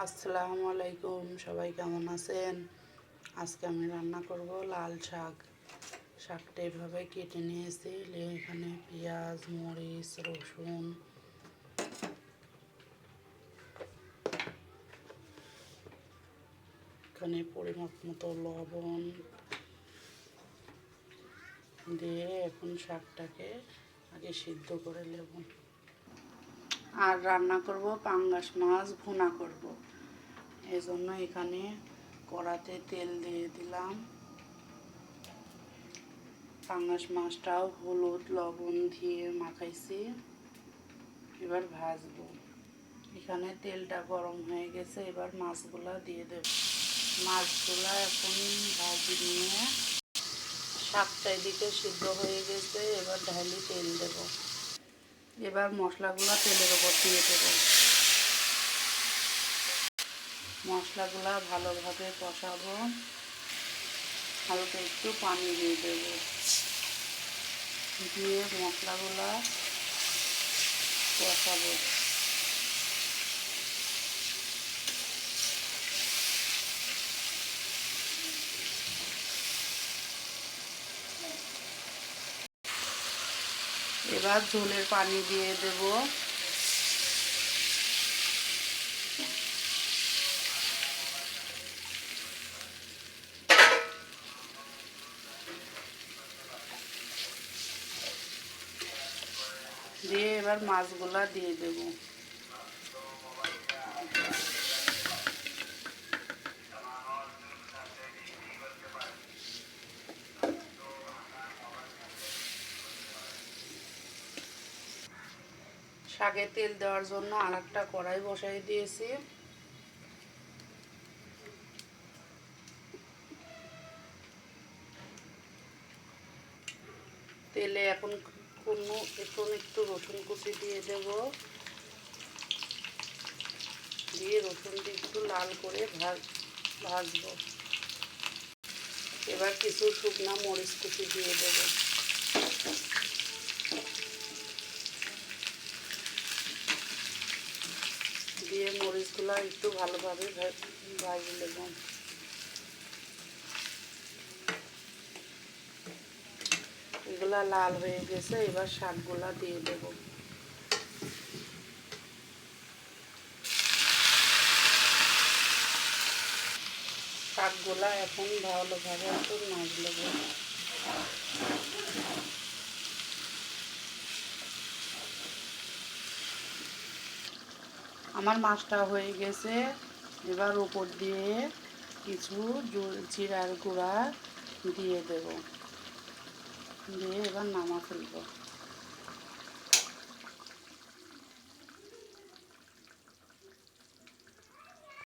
আসসালামু আলাইকুম, সবাই কেমন আছেন? আজকে আমি রান্না করব লাল শাক। শাকটা এভাবে কেটে নিয়েছি। এখানে পেঁয়াজ, মরিচ, রসুন, এখানে পরিমাপ মতো লবণ দিয়ে এখন শাকটাকে আগে সিদ্ধ করে নেব। আর রান্না করব পাঙ্গাস মাছ ভুনা করব। এই জন্য এখানে কড়াতে তেল দিয়ে দিলাম। পাঙ্গাস মাছটাও হলুদ লবণ দিয়ে মাখাইছি, এবার ভাজবো। এখানে তেলটা গরম হয়ে গেছে, এবার মাছগুলা দিয়ে দেব। মাছগুলা এখন ভাজি নিয়ে শাকটা এদিকে সিদ্ধ হয়ে গেছে, এবার ঢালি তেল দেব। এবার মশলাগুলা তেলের ওপর দিয়ে দেব। মশলাগুলা ভালোভাবে কষাবো, হালকা একটু পানি দিয়ে দেব। দিয়ে মশলাগুলা কষাবো। এবার ঝোলের পানি দিয়ে দেব। দিয়ে এবার মাছগুলা দিয়ে দেব। শাকে তেল দেওয়ার জন্য আরেকটা কড়াই বসাই দিয়েছি। তেলে এখন একটু রসুন কুচি দিয়ে দেব। দিয়ে রসুনটি একটু লাল করে ভাজবো। এবার কিছু শুকনো মরিচ কুচি দিয়ে দেব। দিয়ে মরিচগুলো একটু ভালোভাবে ভাজি নেব। এগুলা লাল হয়ে গেছে, এবার শাকগুলা দিয়ে দেব। শাকগুলা এখন ভালোভাবে একটু নাড়ি নেব। আমার মাছটা হয়ে গেছে, এবার উপর দিয়ে কিছু জিরার গুঁড়া দিয়ে দেব। দিয়ে এবার নামা ফেলবো।